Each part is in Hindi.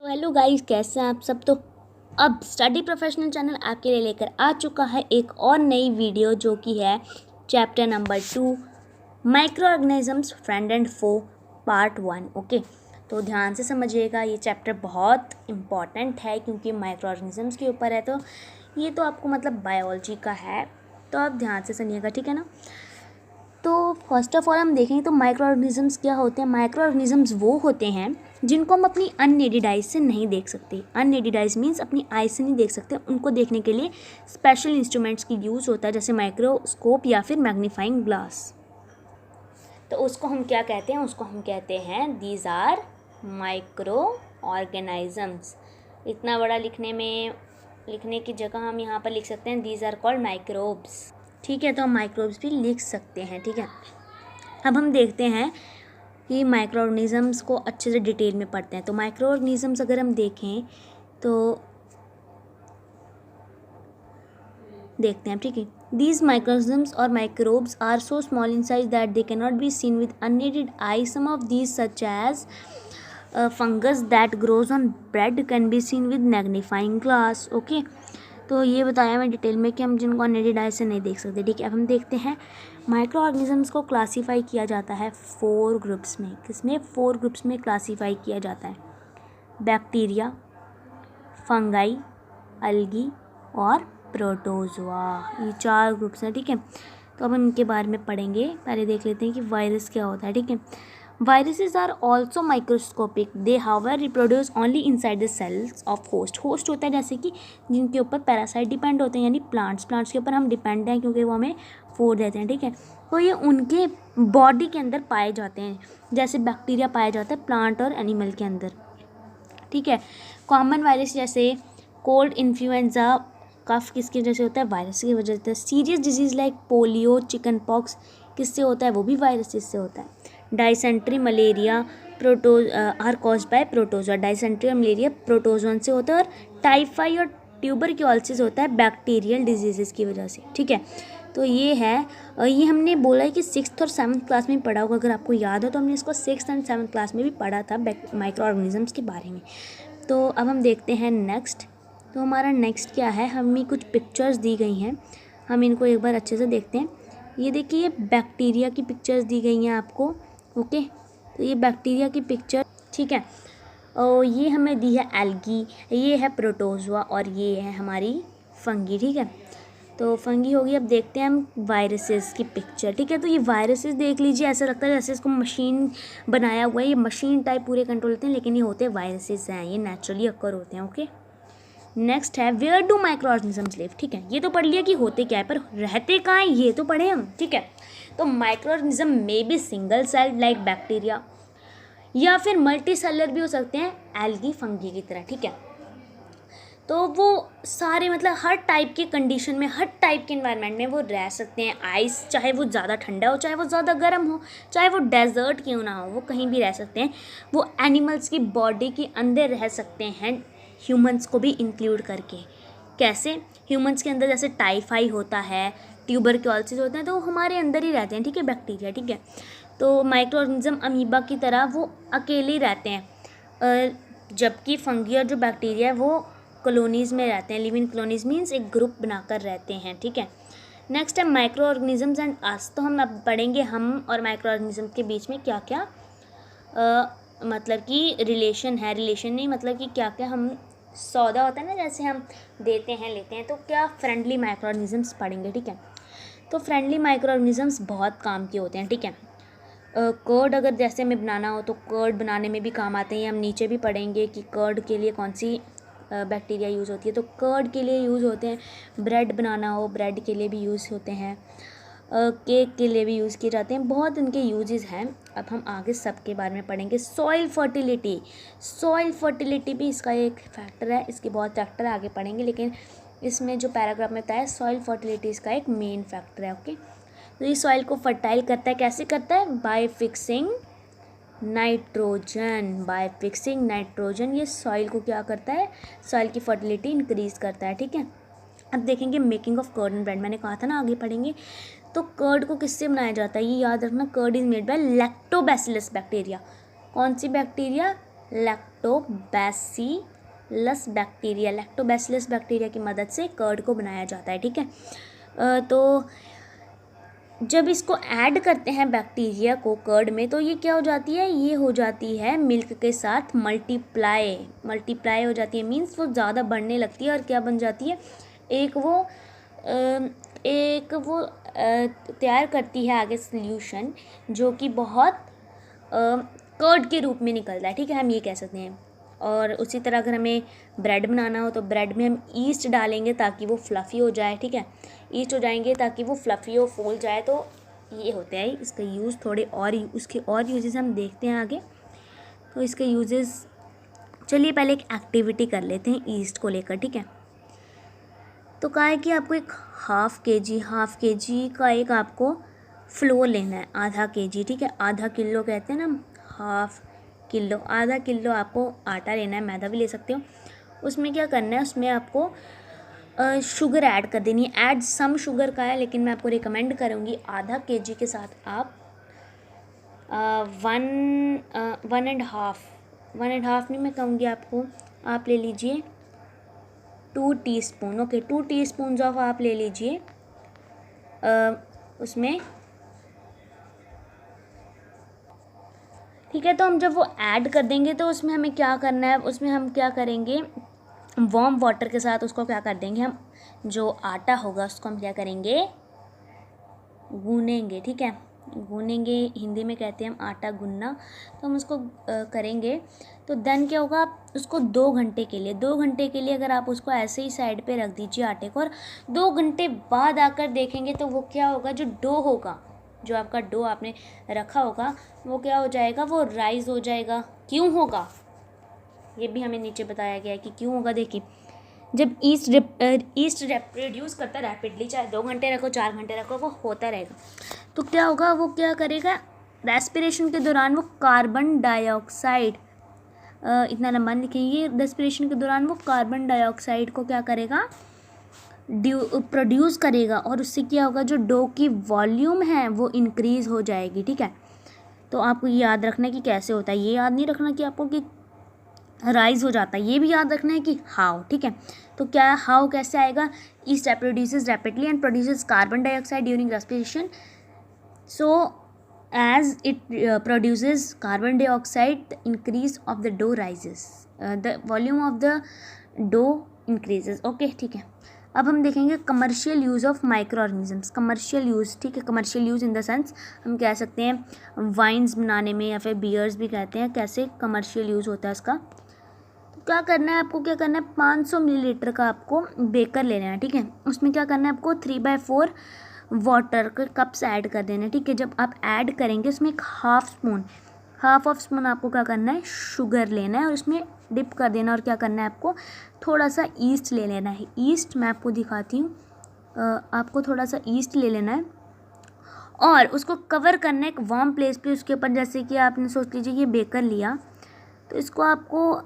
तो हेलो गाइस, कैसे हैं आप सब। तो अब स्टडी प्रोफेशनल चैनल आपके लिए लेकर आ चुका है एक और नई वीडियो, जो कि है chapter number 2 micro organisms friend and foe part 1। Okay, तो ध्यान से समझिएगा, ये चैप्टर बहुत इम्पॉर्टेंट है क्योंकि माइक्रो ऑर्गेनिजम्स के ऊपर है। तो ये तो आपको मतलब बायोलॉजी का है, तो आप ध्यान से सुनिएगा, ठीक है ना। तो फर्स्ट ऑफ ऑल हम देखेंगे तो माइक्रो ऑर्गेनिजम्स क्या होते हैं। माइक्रो ऑर्गेनिजम्स वो होते हैं जिनको हम अपनी अननेडेड आइज से नहीं देख सकते। अननेडेड आइज मीन्स अपनी आइज से नहीं देख सकते। उनको देखने के लिए स्पेशल इंस्ट्रूमेंट्स की यूज़ होता है, जैसे माइक्रोस्कोप या फिर मैग्नीफाइंग ग्लास। तो उसको हम क्या कहते हैं, उसको हम कहते हैं दीज आर माइक्रो ऑर्गेनिजम्स। इतना बड़ा लिखने की जगह हम यहाँ पर लिख सकते हैं दीज आर कॉल्ड माइक्रोब्स। ठीक है, तो हम माइक्रोब्स भी लिख सकते हैं, ठीक है। अब हम देखते हैं कि माइक्रो ऑर्गेनिजम्स को अच्छे से डिटेल में पढ़ते हैं। तो माइक्रो ऑर्गेनिजम्स अगर हम देखें तो देखते हैं, ठीक है। दीज माइक्रोनिजम्स और microbes are so small in size that they can not be seen with अननेडेड I. Some of these such as fungus that grows on bread can be seen with magnifying glass. Okay, तो ये बताया मैं डिटेल में कि हम जिनको अननेडेड आई से नहीं देख सकते, ठीक है। अब हम देखते हैं माइक्रो ऑर्गेनिजम्स को क्लासीफाई किया जाता है 4 ग्रुप्स में। किसमें? 4 ग्रुप्स में क्लासीफाई किया जाता है। बैक्टीरिया, फंगाई, अलगी और प्रोटोजोआ, ये 4 ग्रुप्स हैं, ठीक है। तो अब हम इनके बारे में पढ़ेंगे। पहले देख लेते हैं कि वायरस क्या होता है, ठीक है। Viruses are also microscopic. They however reproduce only inside the cells of host. Host होता है जैसे कि जिनके ऊपर पैरासाइट डिपेंड होते हैं, यानी प्लांट्स के ऊपर हम डिपेंड हैं क्योंकि वो हमें फूड देते हैं, ठीक है। तो ये उनके बॉडी के अंदर पाए जाते हैं, जैसे बैक्टीरिया पाया जाता है प्लांट और एनिमल के अंदर, ठीक है। कॉमन वायरस जैसे कोल्ड, इन्फ्लुएंजा, कफ किसकी वजह से होता है? वायरस की वजह से। Serious disease like polio, chicken pox किससे होता है? वो भी वायरस से होता है। Dysentery, malaria are caused by protozoa. Dysentery और मलेरिया प्रोटोजोन से होता है। और टाइफाइड और ट्यूबरक्लोसिस होता है बैक्टीरियल डिजीज़ की वजह से, ठीक है। तो ये है, ये हमने बोला है कि 6th और 7th क्लास में पढ़ा होगा, अगर आपको याद हो तो हमने इसको 6th एंड 7th क्लास में भी पढ़ा था माइक्रो ऑर्गेनिजम्स के बारे में। तो अब हम देखते हैं नेक्स्ट। तो हमारा नेक्स्ट क्या है, हमें कुछ पिक्चर्स दी गई हैं, हम इनको एक बार अच्छे से देखते हैं। ये देखिए, ये बैक्टीरिया की पिक्चर्स दी गई हैं आपको। ओके, तो ये बैक्टीरिया की पिक्चर, ठीक है। और ये हमें दी है एल्गी, ये है प्रोटोजोआ और ये है हमारी फंगी, ठीक है। तो फंगी होगी। अब देखते हैं हम वायरसेस की पिक्चर, ठीक है। तो ये वायरसेस देख लीजिए, ऐसा लगता है जैसे इसको मशीन बनाया हुआ है, ये मशीन टाइप पूरे कंट्रोल होते हैं, लेकिन ये होते वायरसेस हैं, ये नेचुरली अकर होते हैं। ओके, नेक्स्ट है where do micro organisms live, ठीक है। ये तो पढ़ लिया कि होते क्या है, पर रहते कहाँ हैं ये तो पढ़े हम, ठीक है। तो micro organism may be single cell like bacteria, या फिर मल्टी सेलर भी हो सकते हैं एल्गी फंगी की तरह, ठीक है। तो वो सारे मतलब हर टाइप के कंडीशन में, हर टाइप के इन्वायरमेंट में वो रह सकते हैं। आइस चाहे वो ज़्यादा ठंडा हो, चाहे वो ज़्यादा गर्म हो, चाहे वो डेजर्ट क्यों ना हो, वो कहीं भी रह सकते हैं। वो एनिमल्स की बॉडी के अंदर रह सकते हैं, ह्यूमंस को भी इंक्लूड करके। कैसे? ह्यूमंस के अंदर जैसे टाइफाई होता है, ट्यूबरक्लोसिस होते हैं, तो वो हमारे अंदर ही रहते हैं, ठीक है, बैक्टीरिया, ठीक है। तो माइक्रो ऑर्गेनिज्म अमीबा की तरह वो अकेले ही रहते हैं, जबकि फंगी और जो बैक्टीरिया है वो कॉलोनीज़ में रहते हैं। लिविंग कॉलोनीज़ मीन्स एक ग्रुप बनाकर रहते हैं, ठीक है। नेक्स्ट है माइक्रो ऑर्गेनिजम्स एंड अस। तो हम अब पढ़ेंगे हम और माइक्रो ऑर्गेनिज्म के बीच में क्या क्या मतलब कि रिलेशन है। रिलेशन नहीं, मतलब कि क्या क्या हम सौदा होता है ना, जैसे हम देते हैं लेते हैं, तो क्या फ्रेंडली माइक्रो ऑर्गेनिजम्स पढ़ेंगे, ठीक है। तो फ्रेंडली माइक्रो ऑर्गेनिजम्स बहुत काम के होते हैं, ठीक है। कर्ड अगर जैसे हमें बनाना हो तो कर्ड बनाने में भी काम आते हैं। हम नीचे भी पढ़ेंगे कि कर्ड के लिए कौन सी बैक्टीरिया यूज़ होती है, तो कर्ड के लिए यूज़ होते हैं। ब्रेड बनाना हो, ब्रेड के लिए भी यूज़ होते हैं। केक के लिए भी यूज़ किए जाते हैं। बहुत इनके यूजेस हैं। अब हम आगे सबके बारे में पढ़ेंगे। सॉइल फर्टिलिटी भी इसका एक फैक्टर है, इसके बहुत फैक्टर आगे पढ़ेंगे, लेकिन इसमें जो पैराग्राफ में बताया सॉइल फर्टिलिटी इसका एक मेन फैक्टर है। ओके, तो ये सॉइल को फर्टाइल करता है। कैसे करता है? Bye fixing nitrogen. ये सॉइल को क्या करता है? सॉइल की फर्टिलिटी इंक्रीज करता है, ठीक है। अब देखेंगे making of curd and bread, मैंने कहा था ना आगे पढ़ेंगे। तो कर्ड को किससे बनाया जाता है? ये याद रखना, curd is made by lactobacillus bacteria. कौन सी बैक्टीरिया? लैक्टोबैसिलस बैक्टीरिया की मदद से कर्ड को बनाया जाता है, ठीक है। तो जब इसको ऐड करते हैं बैक्टीरिया को कर्ड में, तो ये क्या हो जाती है, ये हो जाती है मिल्क के साथ मल्टीप्लाई हो जाती है, मीन्स वो ज़्यादा बढ़ने लगती है और क्या बन जाती है, एक वो तैयार करती है आगे सॉल्यूशन जो कि बहुत कर्ड के रूप में निकलता है, ठीक है, हम ये कह सकते हैं। और उसी तरह अगर हमें ब्रेड बनाना हो तो ब्रेड में हम ईस्ट डालेंगे ताकि वो फ्लफ़ी हो जाए, ठीक है, ईस्ट हो जाएंगे ताकि वो फ्लफ़ी हो, फूल जाए। तो ये होता है इसका यूज़। थोड़े और उसके और यूजेस हम देखते हैं आगे। तो इसके यूजेस, चलिए पहले एक एक्टिविटी कर लेते हैं ईस्ट को लेकर, ठीक है। तो कहा है कि आपको एक हाफ़ के जी का एक आपको फ्लोर लेना है, आधा kg, ठीक है, आधा किलो कहते हैं ना, हाफ़ किलो, आधा किलो आपको आटा लेना है, मैदा भी ले सकते हो। उसमें क्या करना है, उसमें आपको शुगर ऐड कर देनी है। ऐड सम शुगर का है, लेकिन मैं आपको रिकमेंड करूँगी आधा kg के साथ आप 1.5 नहीं मैं कहूँगी आपको, आप ले लीजिए 2 टीस्पून, ओके, 2 टीस्पून ऑफ आप ले लीजिए उसमें, ठीक है। तो हम जब वो ऐड कर देंगे तो उसमें हमें क्या करना है, उसमें हम क्या करेंगे, वार्म वाटर के साथ उसको क्या कर देंगे, हम जो आटा होगा उसको हम क्या करेंगे, गूनेंगे, ठीक है, गूनेंगे, हिंदी में कहते हैं हम आटा गूनना। तो हम उसको करेंगे। तो देन क्या होगा, आप उसको 2 घंटे के लिए अगर आप उसको ऐसे ही साइड पे रख दीजिए आटे को, और 2 घंटे बाद आकर देखेंगे तो वो क्या होगा, जो डो होगा, जो आपका डो आपने रखा होगा, वो क्या हो जाएगा, वो राइज हो जाएगा। क्यों होगा, ये भी हमें नीचे बताया गया है कि क्यों होगा। देखिए, जब ईस्ट रिड्यूस करता है रैपिडली, चाहे 2 घंटे रखो, 4 घंटे रखो, वो होता रहेगा। तो क्या होगा, वो क्या करेगा, रेस्पिरेशन के दौरान वो कार्बन डाइऑक्साइड, इतना लंबा लिखेंगे, रेस्पिरेशन के दौरान वो कार्बन डाइऑक्साइड को क्या करेगा, प्रोड्यूस करेगा, और उससे क्या होगा, जो डो की वॉल्यूम है वो इंक्रीज़ हो जाएगी, ठीक है। तो आपको ये याद रखना है कि कैसे होता है, ये याद नहीं रखना कि आपको कि राइज हो जाता है, ये भी याद रखना है कि हाउ, ठीक है। तो क्या हाउ कैसे आएगा, east produces rapidly and produces carbon dioxide during respiration, so as it produces carbon dioxide, the increase of the dough rises, the volume of the dough increases, okay, ठीक है। अब हम देखेंगे commercial use of micro organisms, commercial use, ठीक है, commercial use in the sense हम कह सकते हैं वाइन्स बनाने में, या फिर बियर्स भी कहते हैं, कैसे कमर्शियल यूज़ होता है इसका। तो क्या करना है आपको, क्या करना है, 500 मिलीलीटर का आपको बेकर ले लेना है, ठीक है। उसमें क्या करना है आपको, 3/4 वाटर के कप्स ऐड कर देना है, ठीक है। जब आप ऐड करेंगे उसमें एक हाफ ऑफ स्पून आपको क्या करना है, शुगर लेना है और उसमें डिप कर देना, और क्या करना है आपको, थोड़ा सा ईस्ट ले लेना है। ईस्ट मैं आपको दिखाती हूँ, आपको थोड़ा सा ईस्ट ले लेना है और उसको कवर करना है एक वार्म प्लेस पे, उसके ऊपर, जैसे कि आपने सोच लीजिए ये बेकर लिया, तो इसको आपको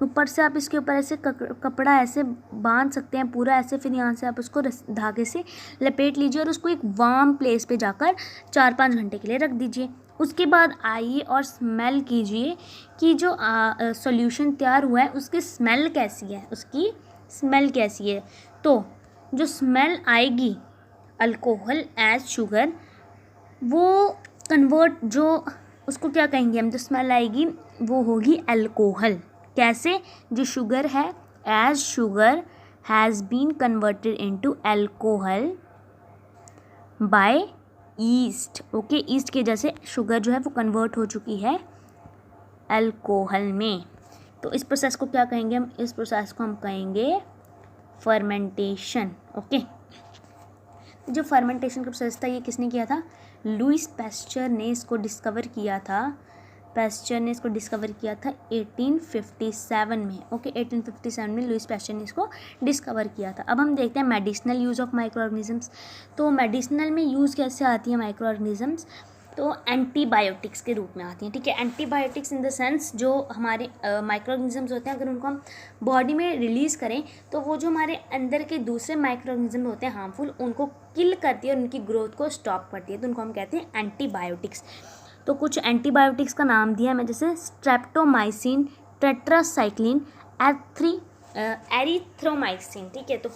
ऊपर से आप इसके ऊपर ऐसे कपड़ा ऐसे बांध सकते हैं पूरा ऐसे, फिर यहाँ से आप उसको धागे से लपेट लीजिए और उसको एक वार्म प्लेस पे जाकर 4-5 घंटे के लिए रख दीजिए। उसके बाद आइए और स्मेल कीजिए कि जो सॉल्यूशन तैयार हुआ है उसकी स्मेल कैसी है। तो जो स्मेल आएगी, अल्कोहल एज शुगर, वो कन्वर्ट, जो उसको क्या कहेंगे हम, जो स्मेल आएगी वो होगी अल्कोहल। कैसे, जो शुगर है, as sugar has been converted into alcohol by yeast, okay, yeast के जैसे शुगर जो है वो कन्वर्ट हो चुकी है अल्कोहल में। तो इस प्रोसेस को क्या कहेंगे हम, इस प्रोसेस को हम कहेंगे फर्मेंटेशन, ओके। जो फर्मेंटेशन का प्रोसेस था, ये किसने किया था, लुईस पैस्चर ने इसको डिस्कवर किया था। 1857 में, ओके, 1857 में लुईस पैस्चर ने इसको डिस्कवर किया था। अब हम देखते हैं medicinal use of micro organisms. तो मेडिसिनल में यूज़ कैसे आती है माइक्रो ऑर्गेनिजम्स, तो एंटीबायोटिक्स के रूप में आती हैं, ठीक है। एंटीबायोटिक्स इन द सेंस, जो हमारे माइक्रो ऑर्गेनिजम्स होते हैं, अगर उनको हम बॉडी में रिलीज़ करें तो वो जो हमारे अंदर के दूसरे माइक्रो ऑर्गेनिज्म होते हैं हार्मफुल, उनको किल करती है और उनकी ग्रोथ को स्टॉप करती है, तो उनको हम कहते हैं एंटीबायोटिक्स। तो कुछ एंटीबायोटिक्स का नाम दिया मैं, जैसे स्ट्रेप्टोमाइसिन, टेट्रासाइक्लिन, एरिथ्रोमाइसिन, ठीक है। तो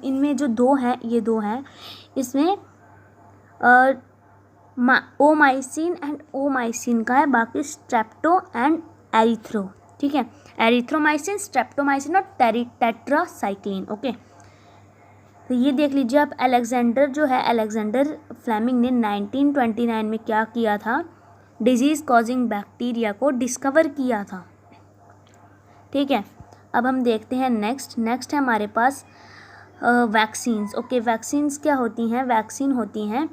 इनमें जो दो हैं, ये दो हैं, इसमें ओमाइसिन एंड ओमाइसिन का है, बाकी स्ट्रेप्टो एंड एरिथ्रो, ठीक है। एरिथ्रोमाइसिन, स्ट्रेप्टोमाइसिन और टेट्रासाइक्लिन, ओके। तो ये देख लीजिए आप, अलेक्जेंडर जो है, अलेक्जेंडर फ्लेमिंग ने 1929 में क्या किया था, डिजीज़ कॉजिंग बैक्टीरिया को डिस्कवर किया था, ठीक है। अब हम देखते हैं नेक्स्ट है हमारे पास वैक्सीन्स, ओके। वैक्सीन्स क्या होती हैं? वैक्सीन होती हैं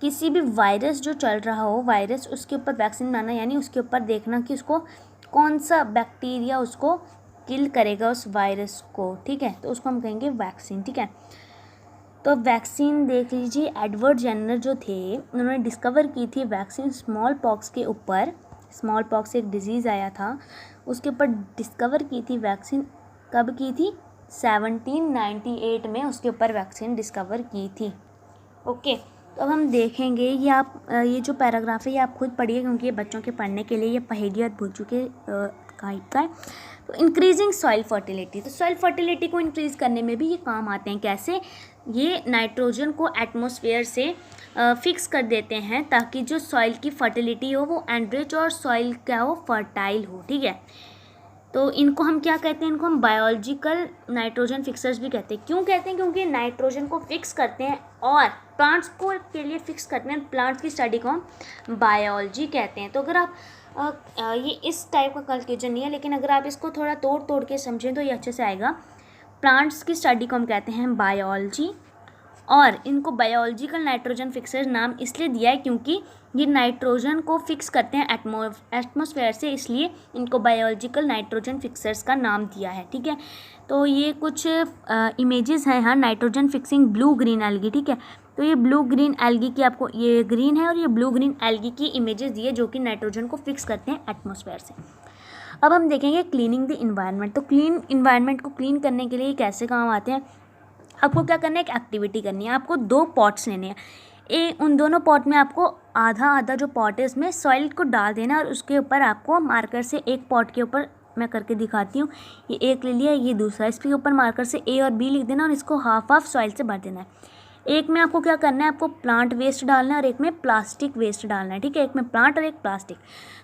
किसी भी वायरस जो चल रहा हो, वायरस, उसके ऊपर वैक्सीन बनाना, यानी उसके ऊपर देखना कि उसको कौन सा बैक्टीरिया उसको किल करेगा, उस वायरस को, ठीक है। तो उसको हम कहेंगे वैक्सीन, ठीक है। तो वैक्सीन देख लीजिए, एडवर्ड जेनर जो थे, उन्होंने डिस्कवर की थी वैक्सीन स्मॉल पॉक्स के ऊपर। स्मॉल पॉक्स एक डिजीज़ आया था, उसके ऊपर डिस्कवर की थी वैक्सीन। कब की थी? 1798 में उसके ऊपर वैक्सीन डिस्कवर की थी, ओके। तो अब हम देखेंगे, ये आप ये जो पैराग्राफ है ये आप खुद पढ़िए, क्योंकि ये बच्चों के पढ़ने के लिए ये पहेलियाँ भूल चुके टाइप का है। तो इंक्रीजिंग सॉइल फर्टिलिटी, तो सॉइल फर्टिलिटी को इंक्रीज़ करने में भी ये काम आते हैं। कैसे? ये नाइट्रोजन को एटमॉस्फेयर से फिक्स कर देते हैं, ताकि जो सॉइल की फर्टिलिटी हो वो एनरिच और सॉइल क्या हो, फर्टाइल हो, ठीक है। तो इनको हम क्या कहते हैं? इनको हम बायोलॉजिकल नाइट्रोजन फिक्सर्स भी कहते हैं। क्यों कहते हैं? क्योंकि नाइट्रोजन को फिक्स करते हैं और प्लांट्स को के लिए फिक्स करते हैं। प्लांट्स की स्टडी को हम बायोलॉजी कहते हैं। तो अगर आप ये इस टाइप का कंक्लूजन नहीं है, लेकिन अगर आप इसको थोड़ा तोड़ के समझें तो ये अच्छे से आएगा। प्लांट्स की स्टडी को हम कहते हैं बायोलॉजी, और इनको बायोलॉजिकल नाइट्रोजन फिक्सर्स नाम इसलिए दिया है क्योंकि ये नाइट्रोजन को फिक्स करते हैं एटमॉस्फेयर से, इसलिए इनको बायोलॉजिकल नाइट्रोजन फिक्सर्स का नाम दिया है, ठीक है। तो ये कुछ इमेजेस हैं, हाँ, nitrogen fixing blue green algae, ठीक है। तो ये ब्लू ग्रीन एल्गी की आपको, ये ग्रीन है और ये ब्लू ग्रीन एल्गी की इमेजेस दी है जो कि नाइट्रोजन को फिक्स करते हैं एटमॉस्फेयर से। अब हम देखेंगे क्लीनिंग द इन्वायरमेंट। तो क्लीन इन्वायरमेंट को क्लीन करने के लिए कैसे काम आते हैं? आपको क्या करना है? एक एक्टिविटी करनी है। आपको 2 पॉट्स लेने हैं, उन दोनों पॉट में आपको आधा जो पॉट है उसमें सॉइल को डाल देना, और उसके ऊपर आपको मार्कर से, एक पॉट के ऊपर मैं करके दिखाती हूँ, ये एक ले लिया, ये दूसरा, इसके ऊपर मार्कर से A और B लिख देना और इसको हाफ सॉइल से भर देना है। एक में आपको क्या करना है? आपको प्लांट वेस्ट डालना है और एक में प्लास्टिक वेस्ट डालना है, ठीक है। एक में प्लांट और एक प्लास्टिक।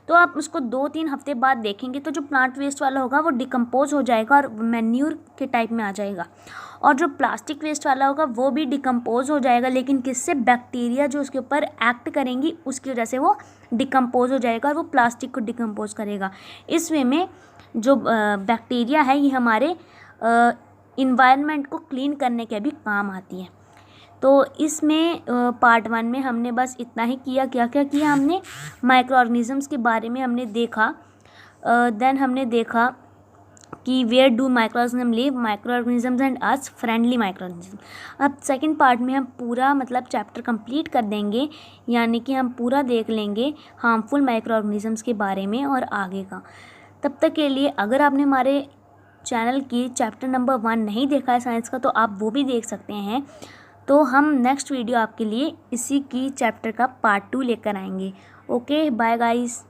तो आप उसको 2-3 हफ्ते बाद देखेंगे तो जो प्लांट वेस्ट वाला होगा वो डिकम्पोज हो जाएगा और मैन्यूर के टाइप में आ जाएगा, और जो प्लास्टिक वेस्ट वाला होगा वो भी डिकम्पोज हो जाएगा, लेकिन किससे? बैक्टीरिया जो उसके ऊपर एक्ट करेंगी उसकी वजह से वो डिकम्पोज हो जाएगा और वो प्लास्टिक को डिकम्पोज करेगा। इस वे में जो बैक्टीरिया है ये हमारे इन्वायरमेंट को क्लीन करने के भी काम आती है। तो इसमें पार्ट 1 में हमने बस इतना ही किया। क्या क्या किया हमने? माइक्रो ऑर्गेनिजम्स के बारे में हमने देखा, देन हमने देखा कि where do micro organism live, micro organisms and us, friendly micro organism. अब सेकंड पार्ट में हम पूरा मतलब चैप्टर कंप्लीट कर देंगे, यानी कि हम पूरा देख लेंगे हार्मफुल माइक्रो ऑर्गेनिजम्स के बारे में और आगे का। तब तक के लिए अगर आपने हमारे चैनल की चैप्टर नंबर 1 नहीं देखा है साइंस का, तो आप वो भी देख सकते हैं। तो हम नेक्स्ट वीडियो आपके लिए इसी की चैप्टर का पार्ट 2 लेकर आएंगे। Okay, bye guys.